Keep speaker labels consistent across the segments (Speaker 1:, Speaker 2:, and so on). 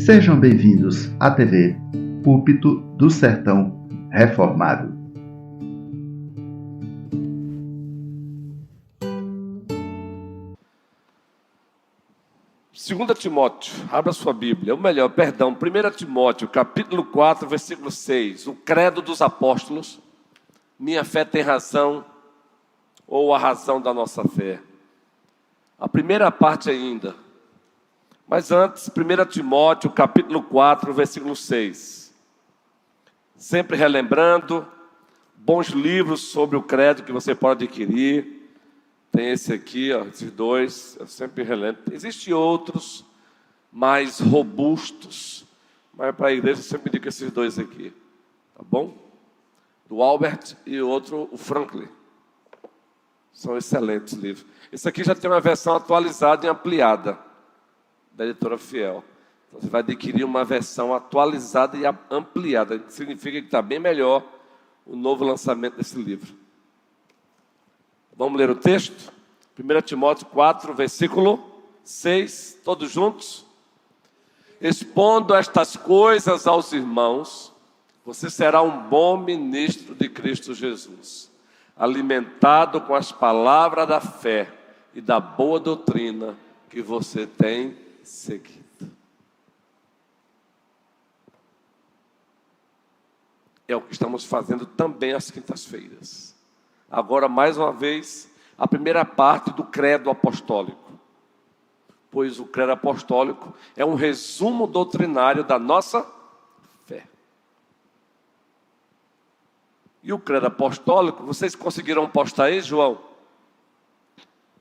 Speaker 1: Sejam bem-vindos à TV Púlpito do Sertão Reformado.
Speaker 2: Segunda Timóteo, abra sua Bíblia, ou melhor, perdão, 1 Timóteo, capítulo 4, versículo 6, o credo dos apóstolos, minha fé tem razão, ou a razão da nossa fé. A primeira parte ainda, mas antes, 1 Timóteo, capítulo 4, versículo 6, sempre relembrando, bons livros sobre o credo que você pode adquirir. Tem esse aqui, ó, esses dois, eu sempre relembro. Existem outros mais robustos, mas para a igreja eu sempre digo esses dois aqui, tá bom? Do Albert e o outro, o Franklin. São excelentes livros. Esse aqui já tem uma versão atualizada e ampliada, da editora Fiel. Então você vai adquirir uma versão atualizada e ampliada. Significa que está bem melhor o novo lançamento desse livro. Vamos ler o texto? 1 Timóteo 4, versículo 6, todos juntos? Expondo estas coisas aos irmãos, você será um bom ministro de Cristo Jesus, alimentado com as palavras da fé e da boa doutrina que você tem seguido. É o que estamos fazendo também às quintas-feiras. Agora, mais uma vez, a primeira parte do credo apostólico. Pois o credo apostólico é um resumo doutrinário da nossa fé. E o credo apostólico, vocês conseguiram postar aí, João?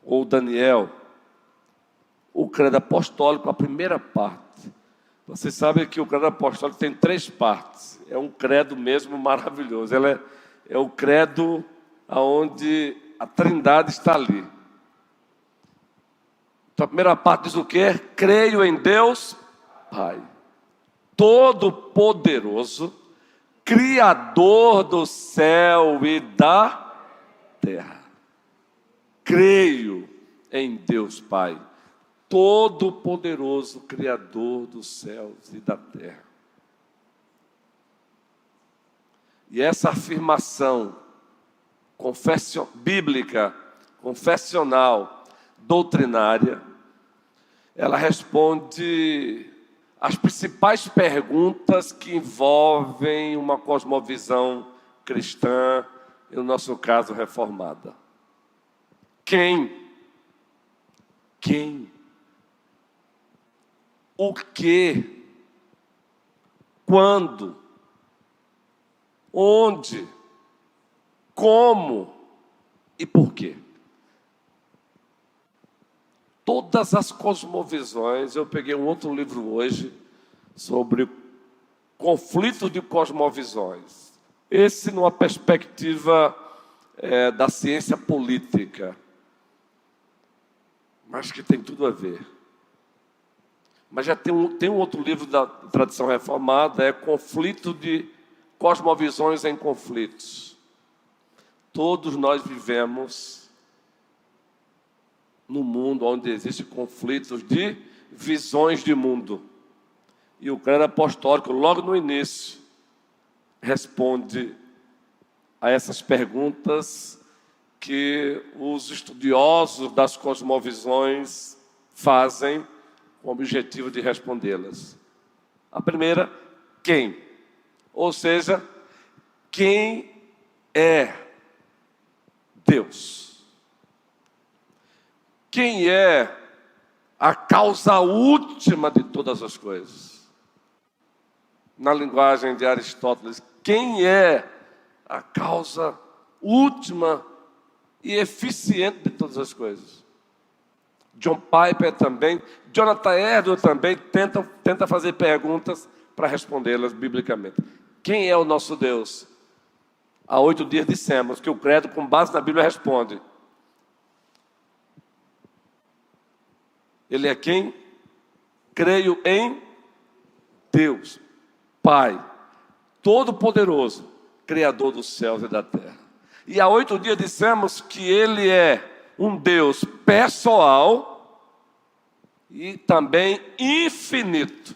Speaker 2: Ou Daniel? O credo apostólico, a primeira parte. Vocês sabem que o credo apostólico tem 3 partes. É um credo mesmo maravilhoso. Ele é o credo onde a Trindade está ali. Então a primeira parte diz o quê? Creio em Deus Pai, Todo-Poderoso, Criador do céu e da terra. Creio em Deus Pai, Todo-Poderoso, Criador dos céus e da terra. E essa afirmação bíblica, confessional, doutrinária, ela responde às principais perguntas que envolvem uma cosmovisão cristã, e no nosso caso reformada. Quem? O que? Quando? Onde? Como e por quê? Todas as cosmovisões, eu peguei um outro livro hoje sobre conflitos de cosmovisões. Esse numa perspectiva da ciência política, mas que tem tudo a ver. Mas já tem um outro livro da tradição reformada, conflito de cosmovisões em conflitos. Todos nós vivemos num mundo onde existem conflitos de visões de mundo. E o credo apostólico, logo no início, responde a essas perguntas que os estudiosos das cosmovisões fazem com o objetivo de respondê-las. A primeira, quem? Ou seja, quem é Deus? Quem é a causa última de todas as coisas? Na linguagem de Aristóteles, quem é a causa última e eficiente de todas as coisas? John Piper também, Jonathan Edwards também tenta fazer perguntas para respondê-las biblicamente. Quem é o nosso Deus? Há 8 dias dissemos que o credo, com base na Bíblia, responde. Ele é quem? Creio em Deus, Pai, Todo-Poderoso, Criador dos céus e da terra. E há 8 dias dissemos que Ele é um Deus pessoal e também infinito.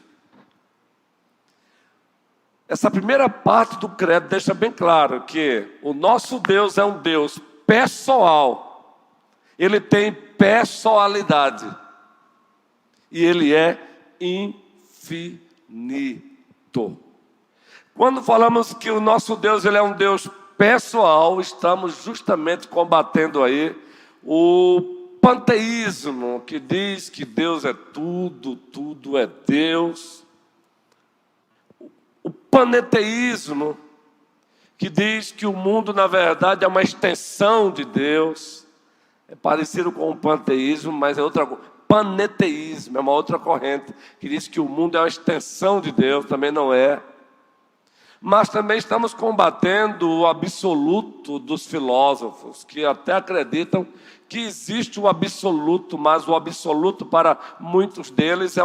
Speaker 2: Essa primeira parte do credo deixa bem claro que o nosso Deus é um Deus pessoal. Ele tem pessoalidade. E Ele é infinito. Quando falamos que o nosso Deus ele é um Deus pessoal, estamos justamente combatendo aí o panteísmo, que diz que Deus é tudo, tudo é Deus. O paneteísmo, que diz que o mundo, na verdade, é uma extensão de Deus. É parecido com o panteísmo, mas é outra coisa. Paneteísmo é uma outra corrente, que diz que o mundo é uma extensão de Deus, também não é. Mas também estamos combatendo o absoluto dos filósofos, que até acreditam que existe o absoluto, mas o absoluto para muitos deles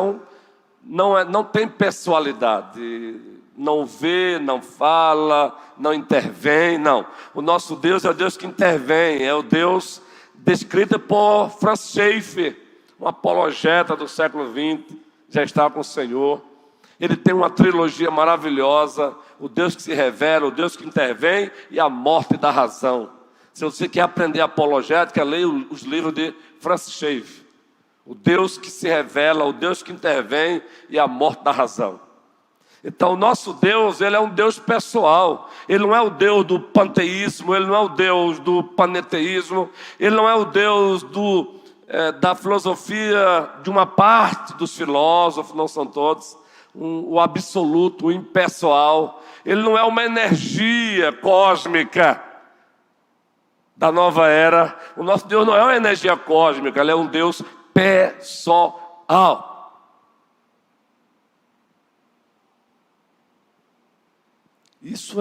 Speaker 2: não tem pessoalidade. Não vê, não fala, não intervém, não. O nosso Deus é o Deus que intervém, é o Deus descrito por Franz Schaeffer, um apologeta do século XX, já está com o Senhor. Ele tem uma trilogia maravilhosa, o Deus que se revela, o Deus que intervém e a morte da razão. Se você quer aprender apologética, leia os livros de Franz Schaeffer. O Deus que se revela, o Deus que intervém e a morte da razão. Então, o nosso Deus, ele é um Deus pessoal. Ele não é o Deus do panteísmo, ele não é o Deus do paneteísmo, ele não é o Deus da filosofia de uma parte dos filósofos, não são todos, o absoluto, o impessoal. Ele não é uma energia cósmica da nova era. O nosso Deus não é uma energia cósmica, ele é um Deus pessoal. Isso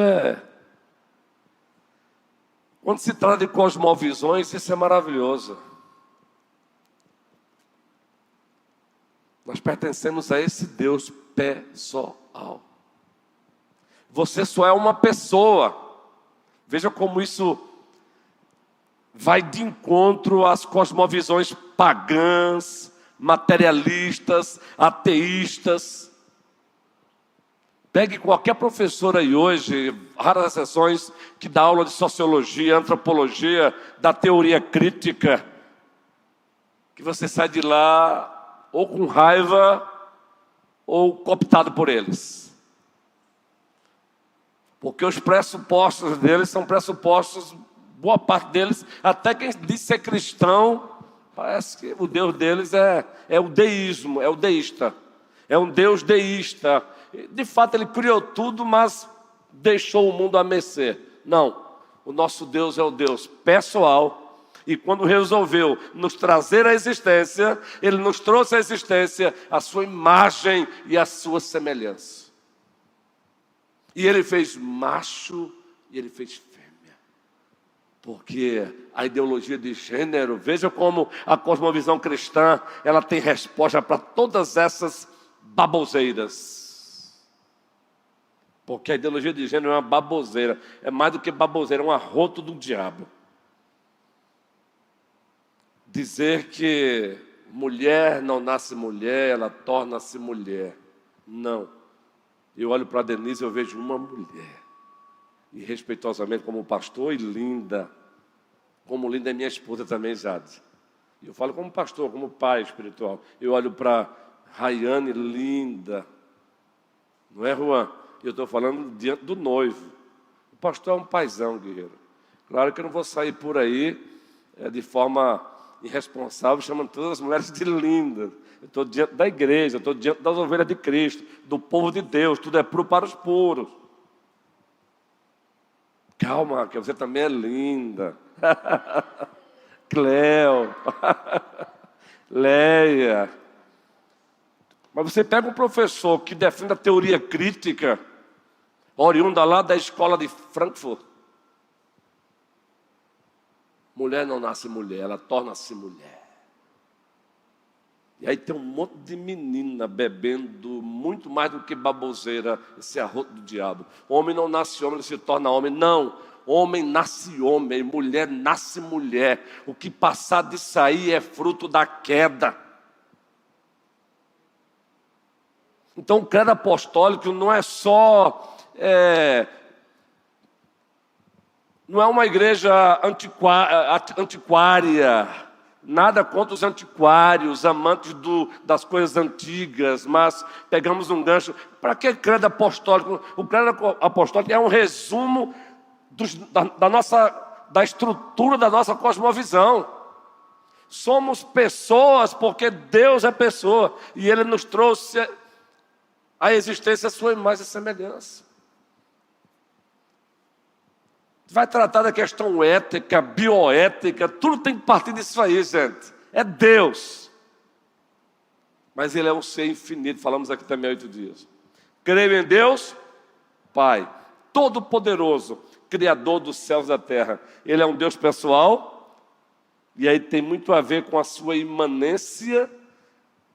Speaker 2: quando se trata de cosmovisões, isso é maravilhoso. Nós pertencemos a esse Deus pessoal. Você só é uma pessoa. Veja como isso vai de encontro às cosmovisões pagãs, materialistas, ateístas. Pegue qualquer professor aí hoje, raras exceções, que dá aula de sociologia, antropologia, da teoria crítica, que você sai de lá ou com raiva ou cooptado por eles. Porque os pressupostos deles são pressupostos, boa parte deles, até quem diz ser cristão, parece que o Deus deles é o deísmo, é o deísta. É um Deus deísta. De fato, ele criou tudo, mas deixou o mundo a mercê. Não, o nosso Deus é o Deus pessoal. E quando resolveu nos trazer à existência, ele nos trouxe à existência a sua imagem e a sua semelhança. E ele fez macho e ele fez fêmea. Porque a ideologia de gênero, veja como a cosmovisão cristã, ela tem resposta para todas essas baboseiras. Porque a ideologia de gênero é uma baboseira. É mais do que baboseira, é um arroto do diabo. Dizer que mulher não nasce mulher, ela torna-se mulher. Não. Eu olho para a Denise e eu vejo uma mulher. E respeitosamente como pastor e linda. Como linda é minha esposa também, Jade. E eu falo como pastor, como pai espiritual. Eu olho para Rayane, linda. Não é, Juan? Eu estou falando diante do noivo. O pastor é um paizão, guerreiro. Claro que eu não vou sair por aí de forma irresponsável, chamando todas as mulheres de lindas. Eu estou diante da igreja, eu estou diante das ovelhas de Cristo, do povo de Deus, tudo é puro para os puros. Calma, que você também é linda. Cleo, Leia. Mas você pega um professor que defende a teoria crítica, oriunda lá da escola de Frankfurt. Mulher não nasce mulher, ela torna-se mulher. E aí tem um monte de menina bebendo muito mais do que baboseira, esse arroto do diabo. Homem não nasce homem, ele se torna homem. Não, homem nasce homem, mulher nasce mulher. O que passar disso aí é fruto da queda. Então o credo apostólico não é só não é uma igreja antiquária, nada contra os antiquários, amantes das coisas antigas, mas pegamos um gancho. Para que credo apostólico? O credo apostólico é um resumo da estrutura da nossa cosmovisão. Somos pessoas porque Deus é pessoa e Ele nos trouxe a existência a sua imagem e semelhança. Vai tratar da questão ética, bioética, tudo tem que partir disso aí, gente. É Deus. Mas Ele é um ser infinito, falamos aqui também há 8 dias. Creio em Deus, Pai, Todo-Poderoso, Criador dos céus e da terra. Ele é um Deus pessoal, e aí tem muito a ver com a sua imanência.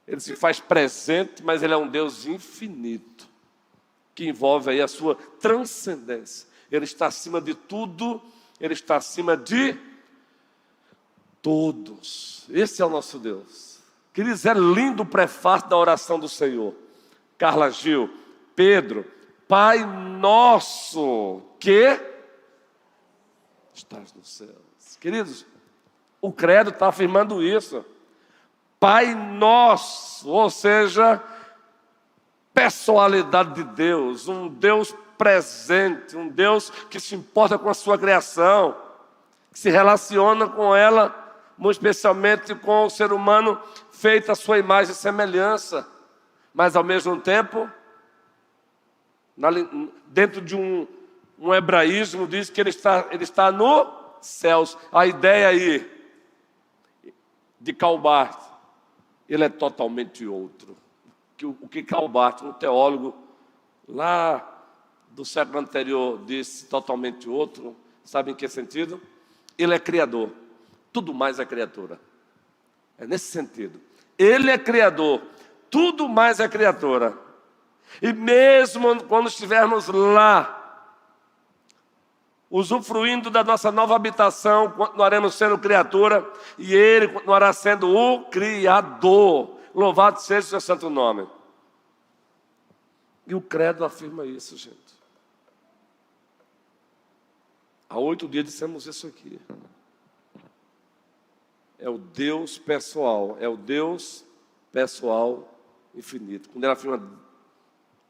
Speaker 2: Ele se faz presente, mas Ele é um Deus infinito, que envolve aí a sua transcendência. Ele está acima de tudo, Ele está acima de todos. Esse é o nosso Deus. Queridos, é lindo o prefácio da oração do Senhor. Carla Gil, Pedro, Pai nosso, que estás nos céus. Queridos, o credo está afirmando isso. Pai nosso, ou seja, pessoalidade de Deus, um Deus presente, um Deus que se importa com a sua criação, que se relaciona com ela, muito especialmente com o ser humano feito à sua imagem e semelhança, mas ao mesmo tempo, dentro de um hebraísmo, diz que ele está nos céus. A ideia aí de Calbart, ele é totalmente outro. O que Calbart, um teólogo lá do século anterior, disse totalmente outro, sabe em que sentido? Ele é criador, tudo mais é criatura. É nesse sentido. Ele é criador, tudo mais é criatura. E mesmo quando estivermos lá, usufruindo da nossa nova habitação, continuaremos sendo criatura, e Ele continuará sendo o Criador. Louvado seja o seu santo nome. E o credo afirma isso, gente. Há 8 dias dissemos isso aqui. É o Deus pessoal, infinito. Quando ele afirma,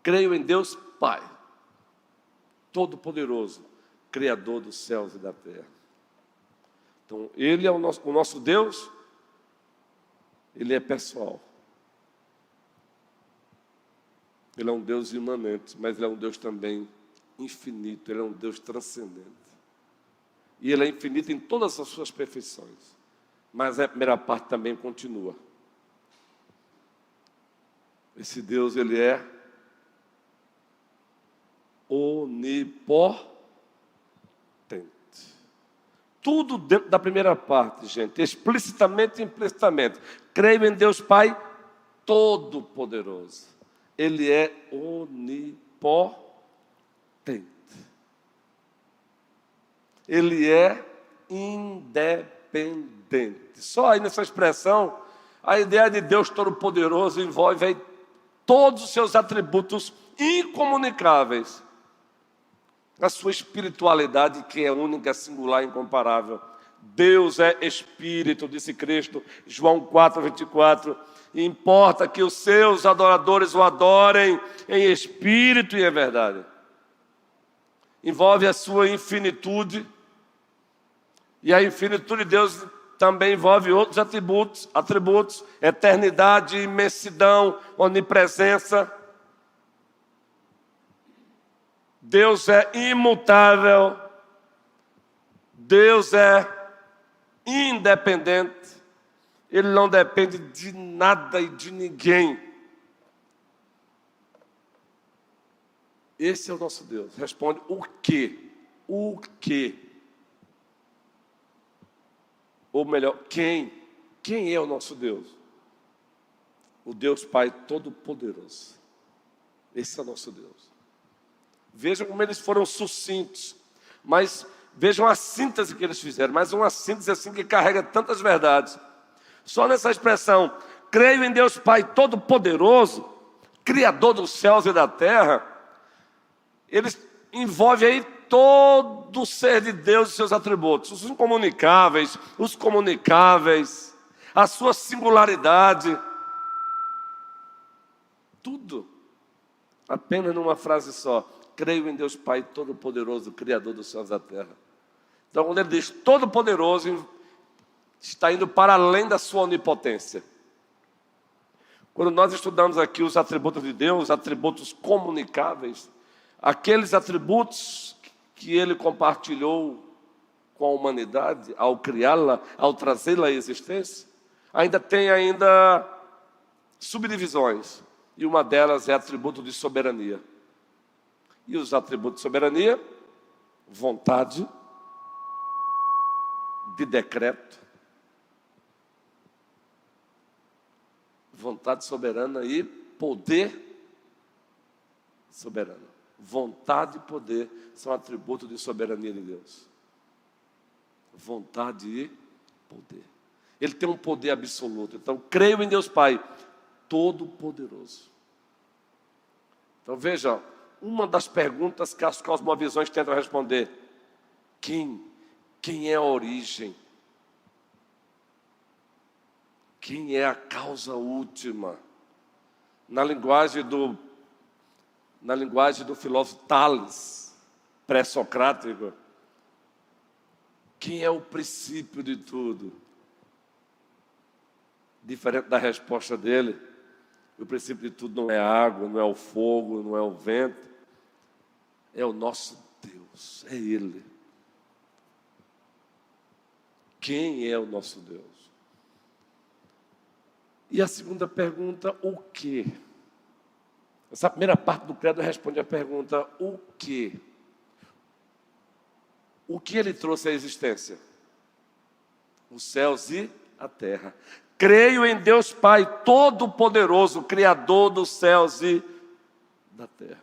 Speaker 2: creio em Deus Pai, Todo-Poderoso, Criador dos céus e da terra. Então, Ele é o nosso Deus, Ele é pessoal. Ele é um Deus imanente, mas Ele é um Deus também infinito, Ele é um Deus transcendente. E Ele é infinito em todas as suas perfeições. Mas a primeira parte também continua. Esse Deus, Ele é onipotente. Tudo dentro da primeira parte, gente, explicitamente e implicitamente. Creio em Deus Pai Todo-Poderoso. Ele é onipotente. Ele é independente. Só aí nessa expressão, a ideia de Deus Todo-Poderoso envolve aí todos os seus atributos incomunicáveis. A sua espiritualidade, que é única, singular e incomparável. Deus é Espírito, disse Cristo, João 4:24. E importa que os seus adoradores o adorem em espírito e em verdade. Envolve a sua infinitude. E a infinitude de Deus também envolve outros atributos, eternidade, imensidão, onipresença. Deus é imutável, Deus é independente, Ele não depende de nada e de ninguém. Esse é o nosso Deus. Responde, o quê? O quê? Ou melhor, quem? Quem é o nosso Deus? O Deus Pai Todo-Poderoso. Esse é o nosso Deus. Vejam como eles foram sucintos, mas vejam a síntese que eles fizeram, mas uma síntese assim que carrega tantas verdades. Só nessa expressão, creio em Deus Pai Todo-Poderoso, Criador dos céus e da terra, ele envolve aí todo o ser de Deus e seus atributos, os comunicáveis, a sua singularidade, tudo, apenas numa frase só: creio em Deus Pai Todo-Poderoso, Criador dos céus e da terra. Então, quando ele diz Todo-Poderoso, está indo para além da sua onipotência. Quando nós estudamos aqui os atributos de Deus, atributos comunicáveis, aqueles atributos que ele compartilhou com a humanidade ao criá-la, ao trazê-la à existência, ainda tem subdivisões, e uma delas é atributo de soberania. E os atributos de soberania: vontade, de decreto, vontade soberana e poder soberano. Vontade e poder são atributos de soberania de Deus. Vontade e poder. Ele tem um poder absoluto. Então, creio em Deus Pai Todo-Poderoso. Então, veja, uma das perguntas que as cosmovisões tentam responder: quem é a origem? Quem é a causa última? Na linguagem do filósofo Tales, pré-socrático, quem é o princípio de tudo? Diferente da resposta dele, o princípio de tudo não é a água, não é o fogo, não é o vento, é o nosso Deus, é Ele. Quem é o nosso Deus? E a segunda pergunta: o quê? Essa primeira parte do credo responde à pergunta: o quê? O que ele trouxe à existência? Os céus e a terra. Creio em Deus Pai Todo-Poderoso, Criador dos céus e da terra.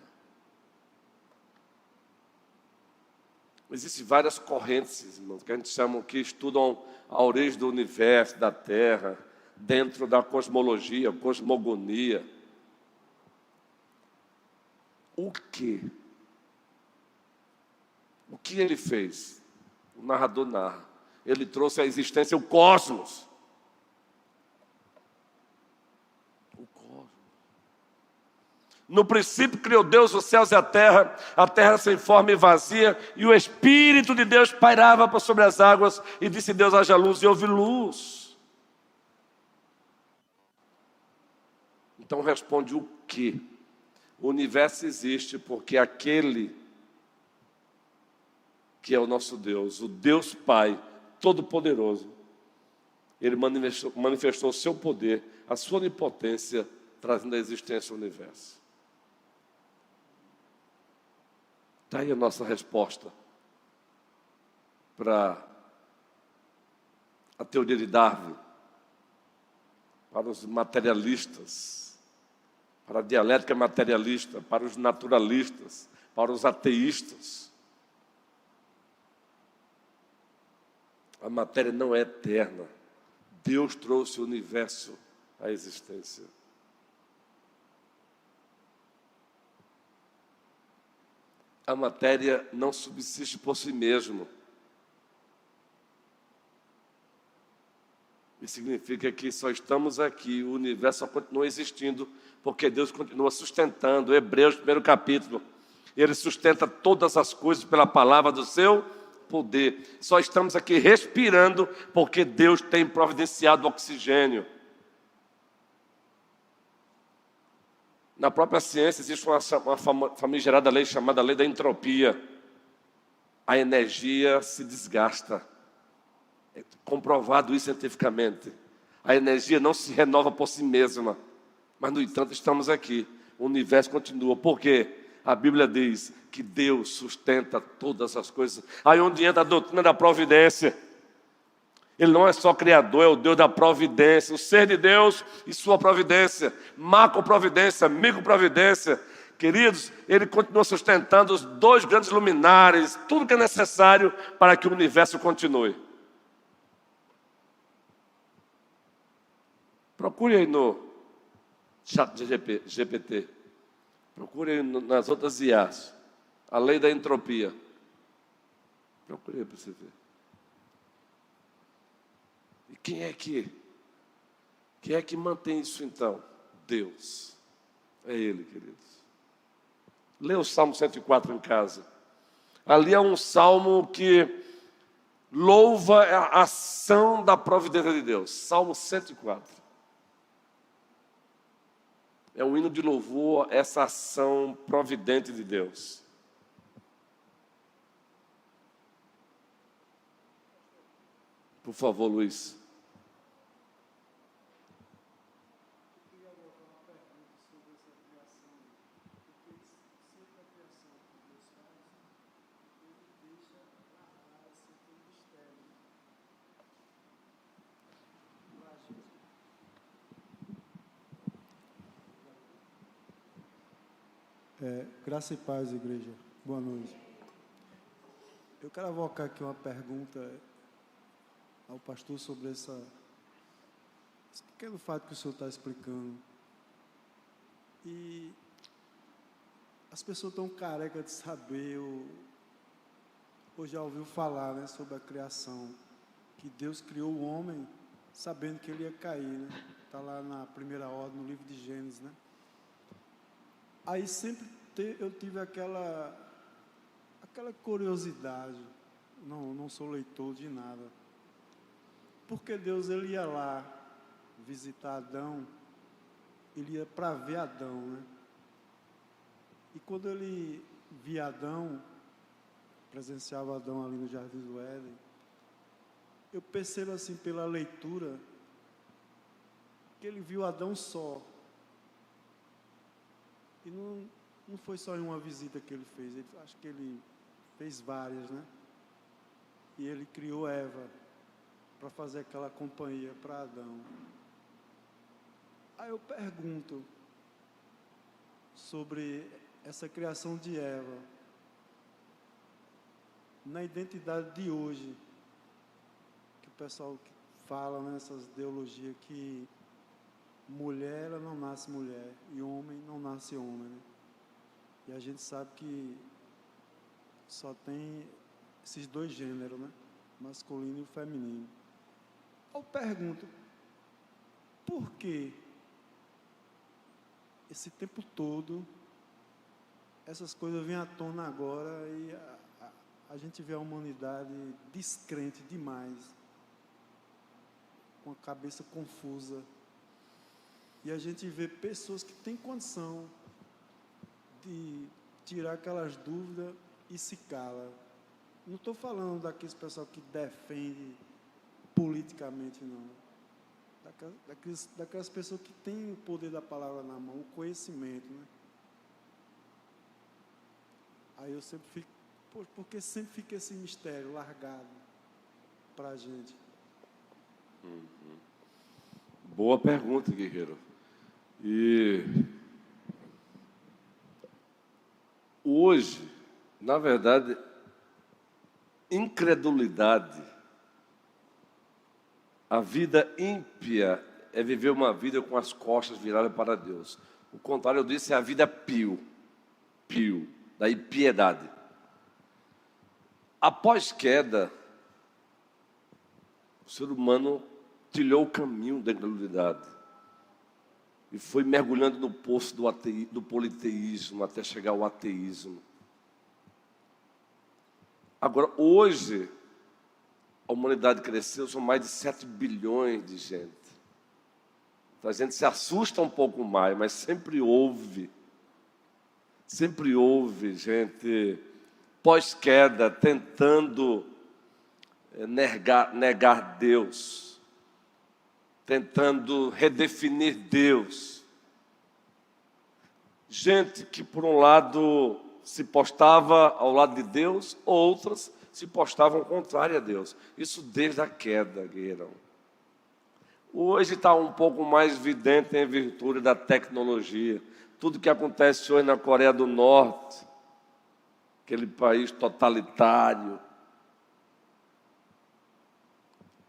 Speaker 2: Existem várias correntes, irmãos, que a gente chama, que estudam a origem do universo, da terra, dentro da cosmologia, cosmogonia. O quê? O que ele fez? O narrador narra. Ele trouxe à existência o cosmos. O cosmos. No princípio criou Deus os céus e a terra sem forma e vazia, e o Espírito de Deus pairava por sobre as águas, e disse Deus: haja luz, e houve luz. Então responde: o quê? O universo existe porque aquele que é o nosso Deus, o Deus Pai Todo-Poderoso, Ele manifestou o seu poder, a sua onipotência, trazendo à existência o universo. Está aí a nossa resposta para a teoria de Darwin, para os materialistas, para a dialética materialista, para os naturalistas, para os ateístas. A matéria não é eterna. Deus trouxe o universo à existência. A matéria não subsiste por si mesma. Isso significa que só estamos aqui, o universo só continua existindo, porque Deus continua sustentando. Hebreus, 1º capítulo, Ele sustenta todas as coisas pela palavra do seu poder. Só estamos aqui respirando, porque Deus tem providenciado oxigênio. Na própria ciência existe uma famigerada lei chamada lei da entropia. A energia se desgasta. É comprovado isso cientificamente. A energia não se renova por si mesma. Mas, no entanto, estamos aqui. O universo continua. Por quê? A Bíblia diz que Deus sustenta todas as coisas. Aí onde entra a doutrina da providência. Ele não é só criador, é o Deus da providência. O ser de Deus e sua providência. Macroprovidência, microprovidência. Queridos, Ele continua sustentando os dois grandes luminares. Tudo que é necessário para que o universo continue. Procure aí no chat GPT. Procure aí nas outras IAs. A lei da entropia. Procurei para você ver. E quem é que mantém isso então? Deus. É Ele, queridos. Lê o Salmo 104 em casa. Ali é um salmo que louva a ação da providência de Deus. Salmo 104. É um hino de louvor a essa ação providente de Deus. Por favor, Luiz.
Speaker 3: Graça e paz, igreja. Boa noite. Eu quero avocar aqui uma pergunta ao pastor sobre esse pequeno fato que o senhor está explicando. E as pessoas estão carecas de saber, ou já ouviu falar, né, sobre a criação, que Deus criou o homem sabendo que ele ia cair, né? Está lá na primeira ordem, no livro de Gênesis, né? Aí sempre eu tive aquela curiosidade, não sou leitor de nada, porque Deus ele ia lá visitar Adão, ele ia para ver Adão, né? E quando ele via Adão, presenciava Adão ali no Jardim do Éden, eu percebo assim pela leitura, que ele viu Adão só. E não foi só em uma visita que ele fez, acho que ele fez várias, né? E ele criou Eva para fazer aquela companhia para Adão. Aí eu pergunto sobre essa criação de Eva na identidade de hoje, que o pessoal fala nessas ideologias que mulher ela não nasce mulher e homem não nasce homem, né? E a gente sabe que só tem esses dois gêneros, né? Masculino e feminino. Eu pergunto, por que esse tempo todo essas coisas vêm à tona agora e a gente vê a humanidade descrente demais, com a cabeça confusa, e a gente vê pessoas que têm condição de tirar aquelas dúvidas e se cala. Não estou falando daqueles pessoal que defende politicamente, não. Daquelas pessoas que têm o poder da palavra na mão, o conhecimento, né? Aí eu sempre fico, porque sempre fica esse mistério largado para a gente.
Speaker 2: Boa pergunta, guerreiro. E hoje, na verdade, incredulidade, a vida ímpia é viver uma vida com as costas viradas para Deus. O contrário disso é a vida pio, daí piedade. Após queda, o ser humano trilhou o caminho da incredulidade e foi mergulhando no poço do politeísmo até chegar ao ateísmo. Agora, hoje, a humanidade cresceu, são mais de 7 bilhões de gente. Então, a gente se assusta um pouco mais, mas sempre houve gente pós-queda tentando negar Deus, tentando redefinir Deus. Gente que, por um lado, se postava ao lado de Deus, outras se postavam contrário a Deus. Isso desde a queda, guerreirão. Hoje está um pouco mais evidente em virtude da tecnologia. Tudo que acontece hoje na Coreia do Norte, aquele país totalitário,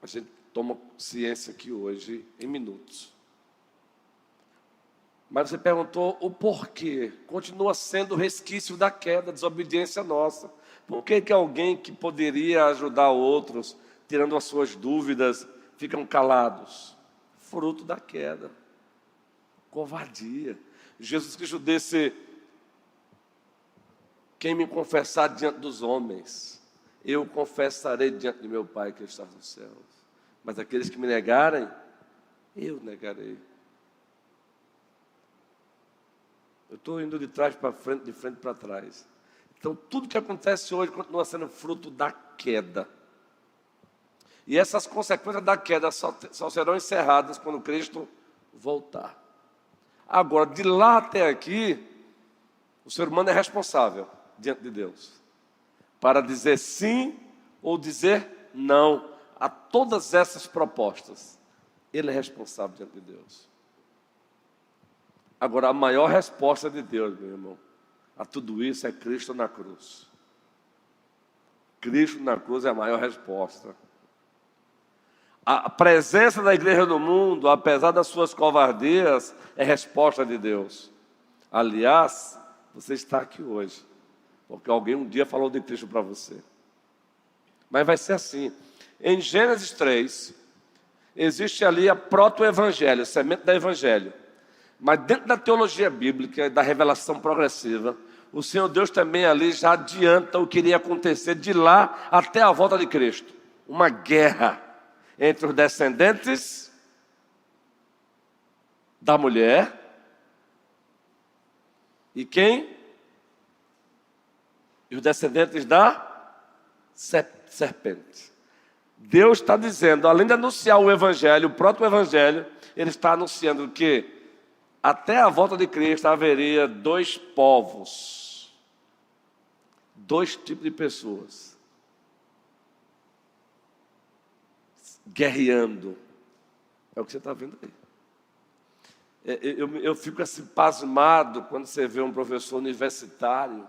Speaker 2: a gente toma ciência aqui hoje em minutos. Mas você perguntou o porquê. Continua sendo resquício da queda, desobediência nossa. Por que que alguém que poderia ajudar outros, tirando as suas dúvidas, ficam calados? Fruto da queda. Covardia. Jesus Cristo disse: quem me confessar diante dos homens, eu confessarei diante de meu Pai que está nos céus. Mas aqueles que me negarem, eu negarei. Eu estou indo de trás para frente, de frente para trás. Então, tudo que acontece hoje continua sendo fruto da queda. E essas consequências da queda só serão encerradas quando Cristo voltar. Agora, de lá até aqui, o ser humano é responsável diante de Deus para dizer sim ou dizer não a todas essas propostas. Ele é responsável diante de Deus. Agora, a maior resposta de Deus, meu irmão, a tudo isso é Cristo na cruz. Cristo na cruz é a maior resposta. A presença da igreja no mundo, apesar das suas covardias, é resposta de Deus. Aliás, você está aqui hoje, porque alguém um dia falou de Cristo para você. Mas vai ser assim. Em Gênesis 3, existe ali a proto-evangelho, semente da evangelho. Mas dentro da teologia bíblica, da revelação progressiva, o Senhor Deus também ali já adianta o que iria acontecer de lá até a volta de Cristo. Uma guerra entre os descendentes da mulher e quem? E os descendentes da serpente. Deus está dizendo, além de anunciar o evangelho, o próprio evangelho, Ele está anunciando que até a volta de Cristo haveria dois povos, dois tipos de pessoas guerreando. É o que você está vendo aí. Eu fico assim pasmado quando você vê um professor universitário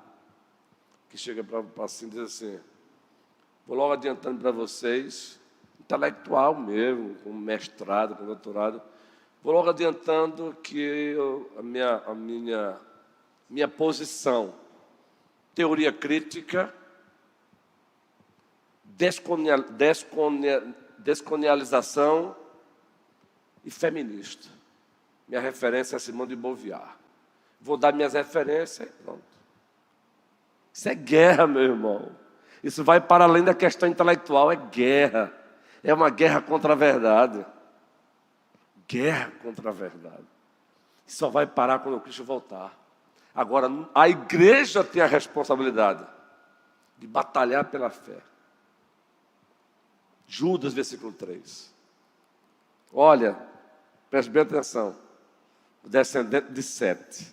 Speaker 2: que chega para assim, diz assim: vou logo adiantando para vocês, intelectual mesmo, com mestrado, com doutorado, vou logo adiantando que a minha posição, teoria crítica, descolonialização e feminista. Minha referência é Simone de Beauvoir. Vou dar minhas referências e pronto. Isso é guerra, meu irmão. Isso vai para além da questão intelectual, é guerra. É uma guerra contra a verdade. Guerra contra a verdade. Isso só vai parar quando o Cristo voltar. Agora, a igreja tem a responsabilidade de batalhar pela fé. Judas, versículo 3. Olha, preste bem atenção. O descendente de Sete.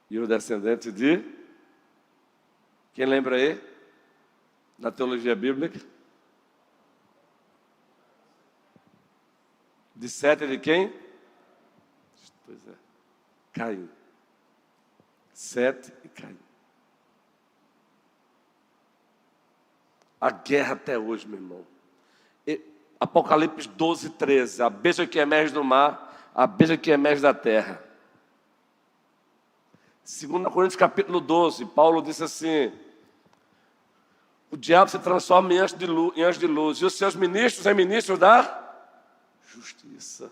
Speaker 2: E o descendente de... Quem lembra aí? Na teologia bíblica? De Sete de quem? Pois é. Caim. Sete e Caim. A guerra até hoje, meu irmão. Apocalipse 12, 13. A besta que emerge do mar, a besta que emerge da terra. 2 Coríntios capítulo 12, Paulo disse assim: o diabo se transforma em anjo de luz, e os seus ministros em ministros da justiça.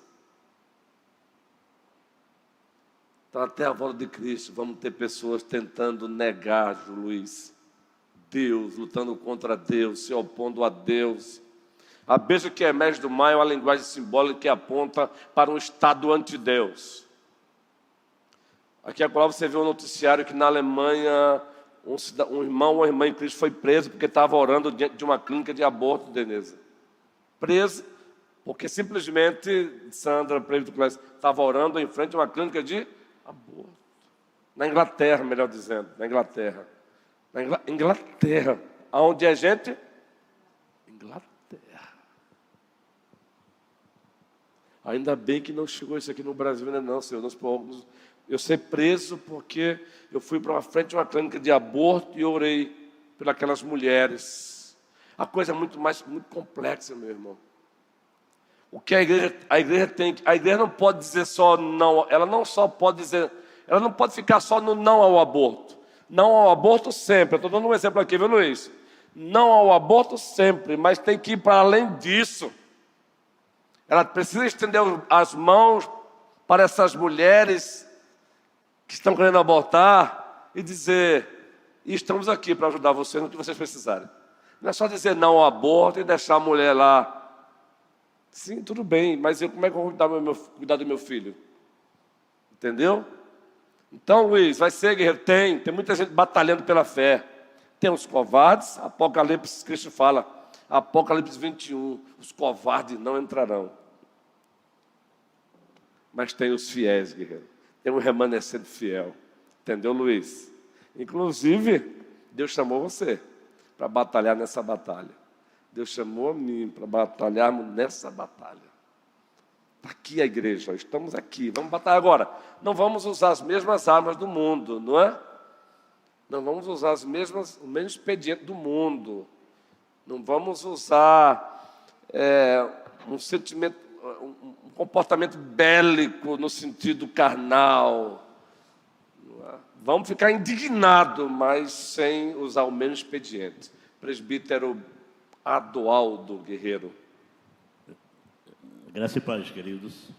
Speaker 2: Então, até a volta de Cristo, vamos ter pessoas tentando negar, Luiz, Deus, lutando contra Deus, se opondo a Deus. A besta que emerge do mar é uma linguagem simbólica que aponta para um estado anti-Deus. Aqui agora você vê um noticiário que na Alemanha um irmão ou uma irmã em Cristo foi preso porque estava orando diante de uma clínica de aborto, Denise. Preso porque simplesmente Sandra estava orando em frente a uma clínica de aborto. Na Inglaterra, melhor dizendo, na Inglaterra. Inglaterra, aonde é gente? Inglaterra. Ainda bem que não chegou isso aqui no Brasil ainda não, Senhor. Eu ser preso porque eu fui para uma frente de uma clínica de aborto e orei por aquelas mulheres. A coisa é muito complexa, meu irmão. O que a igreja tem, a igreja não pode dizer só não, ela não pode ficar só no não ao aborto. Não ao aborto sempre, eu estou dando um exemplo aqui, viu, Luiz? Não ao aborto sempre, mas tem que ir para além disso. Ela precisa estender as mãos para essas mulheres que estão querendo abortar e dizer: estamos aqui para ajudar vocês no que vocês precisarem. Não é só dizer não ao aborto e deixar a mulher lá. Sim, tudo bem, mas como é que eu vou cuidar do meu filho? Entendeu? Então, Luiz, vai ser guerreiro? Tem muita gente batalhando pela fé. Tem os covardes, Apocalipse, Cristo fala, Apocalipse 21, os covardes não entrarão. Mas tem os fiéis, guerreiro. Tem um remanescente fiel. Entendeu, Luiz? Inclusive, Deus chamou você para batalhar nessa batalha. Deus chamou a mim para batalharmos nessa batalha. Está aqui a igreja, estamos aqui, vamos batalhar agora. Não vamos usar as mesmas armas do mundo, não é? Não vamos usar o mesmo expediente do mundo. Não vamos usar um comportamento bélico no sentido carnal. Não é? Vamos ficar indignados, mas sem usar o mesmo expediente. Presbítero Adoaldo Guerreiro.
Speaker 4: Graças e paz, queridos.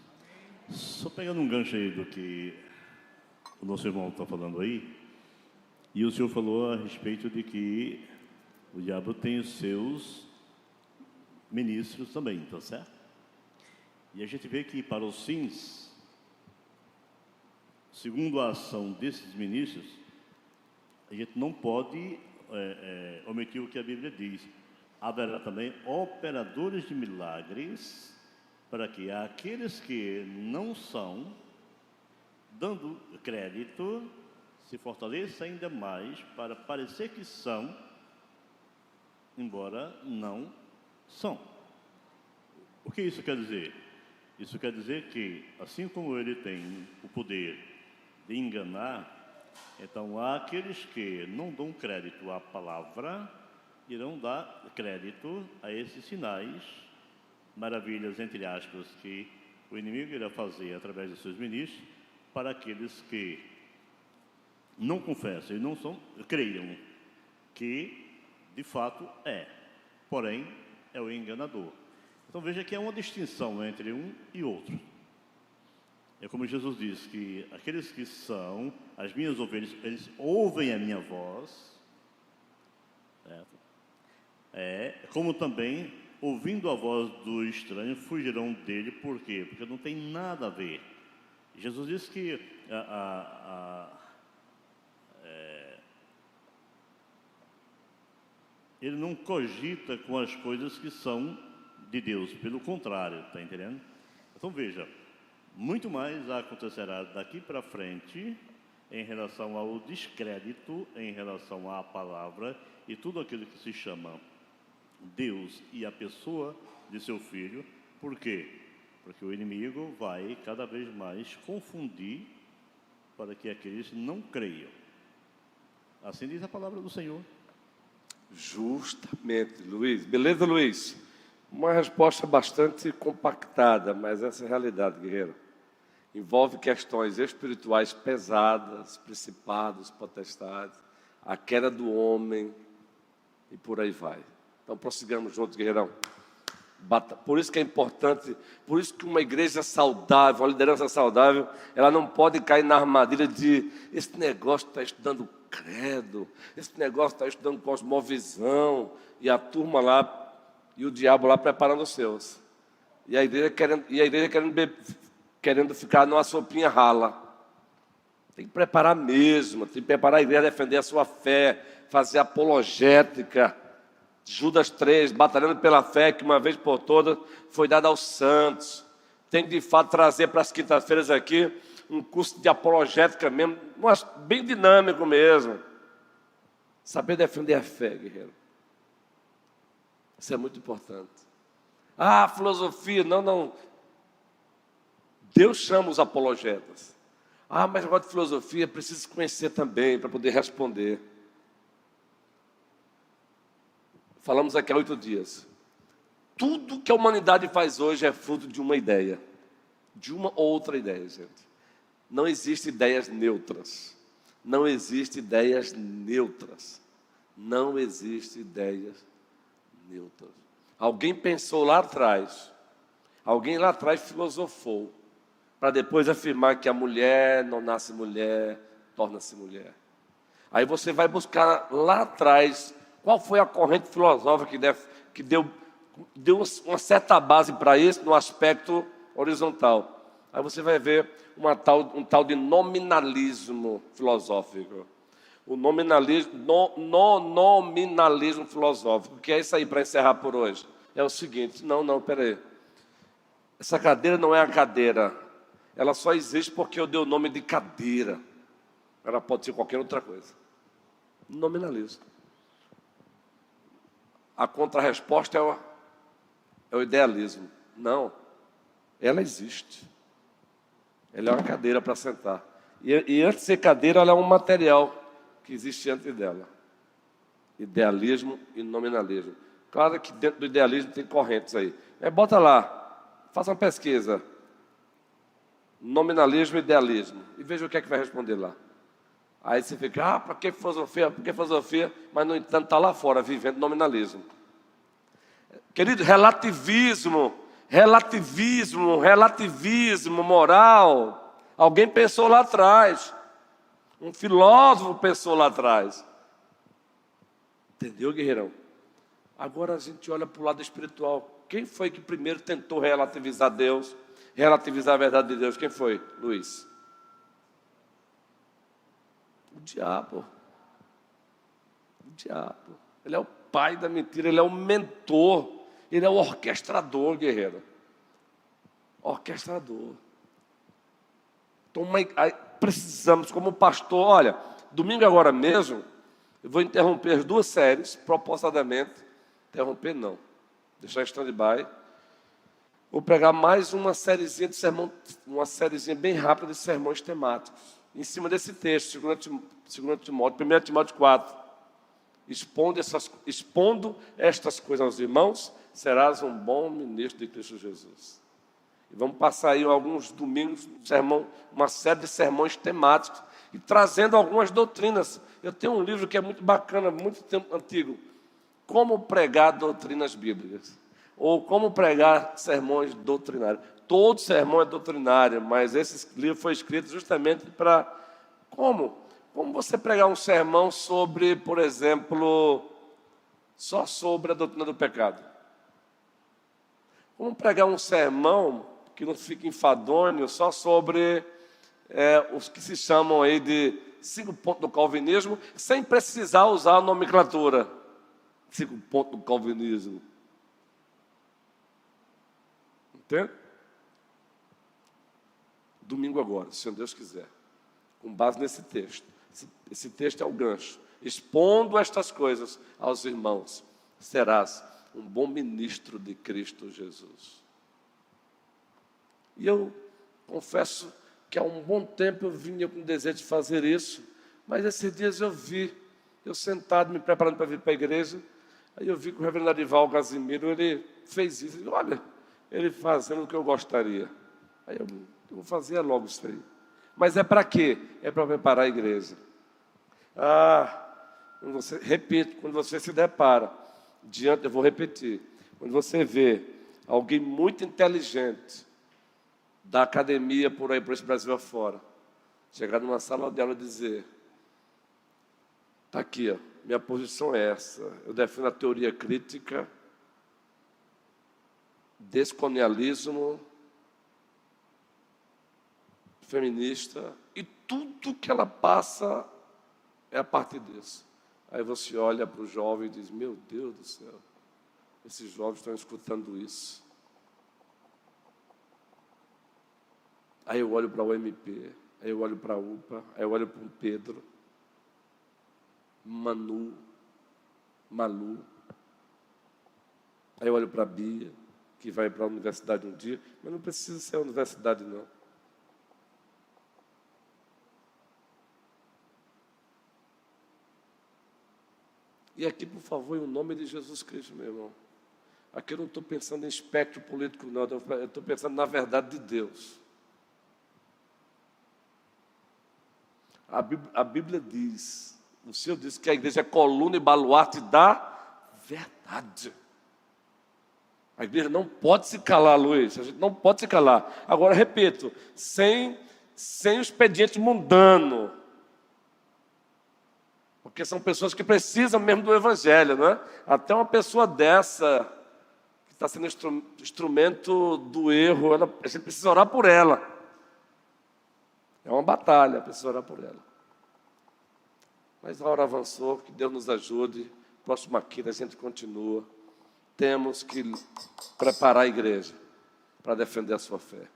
Speaker 4: Só pegando um gancho aí do que o nosso irmão está falando aí, e o senhor falou a respeito de que o diabo tem os seus ministros também, tá certo? E a gente vê que para os fins, segundo a ação desses ministros, a gente não pode omitir o que a Bíblia diz. Haverá também operadores de milagres para que aqueles que não são, dando crédito, se fortaleçam ainda mais para parecer que são, embora não são. O que isso quer dizer? Isso quer dizer que, assim como ele tem o poder de enganar, então há aqueles que não dão crédito à palavra, irão dar crédito a esses sinais, maravilhas, entre aspas, que o inimigo irá fazer através de seus ministros, para aqueles que não confessam e não são, creiam que, de fato, porém, é o enganador. Então veja que há uma distinção entre um e outro. É como Jesus diz, que aqueles que são as minhas ovelhas, eles ouvem a minha voz, certo? Como também, ouvindo a voz do estranho, fugirão dele. Por quê? Porque não tem nada a ver. Jesus disse que ele não cogita com as coisas que são de Deus, pelo contrário, está entendendo? Então veja, muito mais acontecerá daqui para frente em relação ao descrédito, em relação à palavra e tudo aquilo que se chama Deus e a pessoa de seu filho. Por quê? Porque o inimigo vai cada vez mais confundir para que aqueles não creiam. Assim diz a palavra do Senhor.
Speaker 2: Justamente, Luiz. Beleza, Luiz? Uma resposta bastante compactada, mas essa é a realidade, guerreiro. Envolve questões espirituais pesadas, principados, potestades, a queda do homem e por aí vai. Então, prossigamos juntos, guerreirão. Por isso que é importante, por isso que uma igreja saudável, uma liderança saudável, ela não pode cair na armadilha de esse negócio está estudando credo, esse negócio está estudando cosmovisão, e a turma lá, e o diabo lá preparando os seus. E a igreja querendo ficar numa sopinha rala. Tem que preparar mesmo, tem que preparar a igreja a defender a sua fé, fazer apologética. Judas 3, batalhando pela fé que uma vez por todas foi dada aos santos. Tem que de fato trazer para as quintas-feiras aqui um curso de apologética mesmo, mas bem dinâmico mesmo. Saber defender a fé, guerreiro. Isso é muito importante. Filosofia, não. Deus chama os apologetas. Mas agora de filosofia preciso conhecer também para poder responder. Falamos aqui há 8 dias. tudo que a humanidade faz hoje é fruto de uma ideia, de uma outra ideia, gente. Não existem ideias neutras. Não existem ideias neutras. Não existem ideias neutras. Alguém pensou lá atrás, alguém lá atrás filosofou, para depois afirmar que a mulher não nasce mulher, torna-se mulher. Aí você vai buscar lá atrás qual foi a corrente filosófica que deu uma certa base para isso no aspecto horizontal. Aí você vai ver um tal de nominalismo filosófico. O nominalismo filosófico, que é isso aí para encerrar por hoje. É o seguinte, peraí. Essa cadeira não é a cadeira. Ela só existe porque eu dei o nome de cadeira. Ela pode ser qualquer outra coisa. Nominalismo. A contrarresposta é o idealismo. Não, ela existe. Ela é uma cadeira para sentar. E antes de ser cadeira, ela é um material que existe antes dela. Idealismo e nominalismo. Claro que dentro do idealismo tem correntes aí. Bota lá, faça uma pesquisa. Nominalismo e idealismo. E veja o que é que vai responder lá. Aí você fica, para que filosofia? Por que filosofia? Mas, no entanto, está lá fora, vivendo nominalismo. Querido, relativismo moral. Alguém pensou lá atrás. Um filósofo pensou lá atrás. Entendeu, guerreirão? Agora a gente olha para o lado espiritual. Quem foi que primeiro tentou relativizar Deus? Relativizar a verdade de Deus? Quem foi? Luiz. O diabo. Ele é o pai da mentira, ele é o mentor, ele é o orquestrador, guerreiro. Orquestrador. Então, precisamos, como pastor, olha, domingo agora mesmo, eu vou interromper as 2 séries, propositadamente. Interromper não, deixar em stand-by. Vou pegar mais uma sériezinha de sermão, uma sériezinha bem rápida de sermões temáticos, em cima desse texto, 2 Timóteo, 1 Timóteo 4. Expondo estas coisas aos irmãos, serás um bom ministro de Cristo Jesus. E vamos passar aí alguns domingos, uma série de sermões temáticos, e trazendo algumas doutrinas. Eu tenho um livro que é muito bacana, muito tempo antigo, Como Pregar Doutrinas Bíblicas, ou Como Pregar Sermões Doutrinários. Todo sermão é doutrinário, mas esse livro foi escrito justamente para como você pregar um sermão sobre, por exemplo, só sobre a doutrina do pecado. Como pregar um sermão que não fique enfadonho só sobre os que se chamam aí de 5 pontos do calvinismo, sem precisar usar a nomenclatura. 5 pontos do calvinismo. Entende? Domingo agora, se Deus quiser, com base nesse texto. Esse texto é o gancho. Expondo estas coisas aos irmãos, serás um bom ministro de Cristo Jesus. E eu confesso que há um bom tempo eu vinha com desejo de fazer isso, mas esses dias eu sentado, me preparando para vir para a igreja, aí eu vi que o reverendo Arival Casimiro, ele fez isso, olha, ele fazendo o que eu gostaria. Aí eu vou fazer logo isso aí. Mas é para quê? É para preparar a igreja. Quando você se depara eu vou repetir, quando você vê alguém muito inteligente da academia por esse Brasil afora, chegar numa sala de aula e dizer, está aqui, minha posição é essa, eu defendo a teoria crítica, descolonialismo, feminista, e tudo que ela passa é a partir disso. Aí você olha para o jovem e diz, meu Deus do céu, esses jovens estão escutando isso. Aí eu olho para o UMP, aí eu olho para a UPA, aí eu olho para o Pedro, Malu, aí eu olho para a Bia, que vai para a universidade um dia, mas não precisa ser a universidade não. E aqui, por favor, em nome de Jesus Cristo, meu irmão, Aqui eu não estou pensando em espectro político, não. Eu estou pensando na verdade de Deus. A Bíblia diz, o Senhor disse que a igreja é coluna e baluarte da verdade. A igreja não pode se calar, Luiz. A gente não pode se calar. Agora, repito, sem o expediente mundano. Porque são pessoas que precisam mesmo do Evangelho, não é? Até uma pessoa dessa, que está sendo instrumento do erro, a gente precisa orar por ela. É uma batalha, precisa orar por ela. Mas a hora avançou, que Deus nos ajude. Próxima quinta a gente continua. Temos que preparar a igreja para defender a sua fé.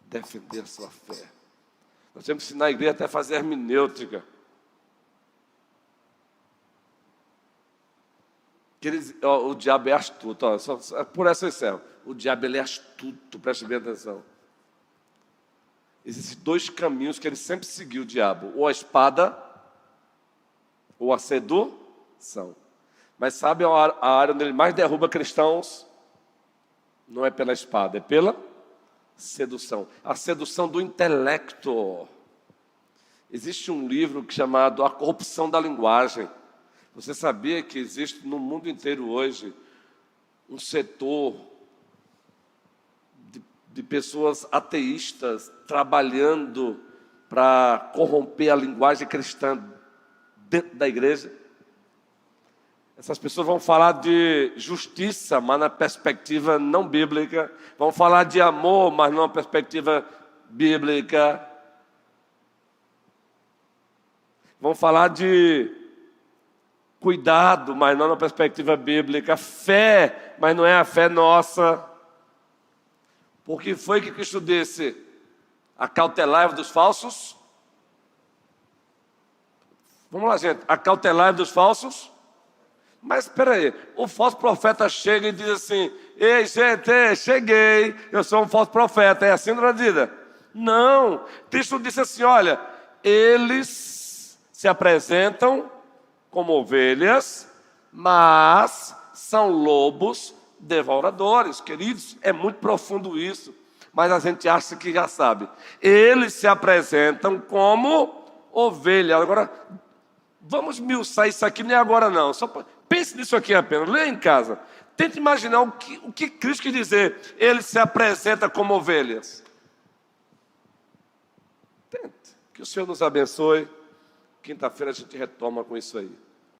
Speaker 2: Defender a sua fé. Nós temos que ensinar a igreja até a fazer hermenêutica. O diabo é astuto. Por essa eu encerro. O diabo ele é astuto, preste bem atenção. Existem 2 caminhos que ele sempre seguiu, o diabo. Ou a espada, ou a sedução. Mas sabe a área onde ele mais derruba cristãos? Não é pela espada, é pela sedução. A sedução do intelecto. Existe um livro chamado A Corrupção da Linguagem. Você sabia que existe no mundo inteiro hoje um setor de pessoas ateístas trabalhando para corromper a linguagem cristã dentro da igreja? Essas pessoas vão falar de justiça, mas na perspectiva não bíblica. Vão falar de amor, mas não na perspectiva bíblica. Vão falar de cuidado, mas não na perspectiva bíblica. Fé, mas não é a fé nossa. Porque foi que Cristo disse: acautelai-vos dos falsos. Vamos lá, gente. Acautelai-vos dos falsos. Mas espera aí, o falso profeta chega e diz assim: ei, gente, cheguei, eu sou um falso profeta. É assim na vida? Não. Cristo disse assim: olha, eles se apresentam como ovelhas, mas são lobos devoradores. Queridos, é muito profundo isso, mas a gente acha que já sabe. Eles se apresentam como ovelhas. Agora, vamos esmiuçar isso aqui, nem agora não. Pense nisso aqui apenas, leia em casa. Tente imaginar o que Cristo quis dizer. Ele se apresenta como ovelhas. Tente. Que o Senhor nos abençoe. Quinta-feira a gente retoma com isso aí.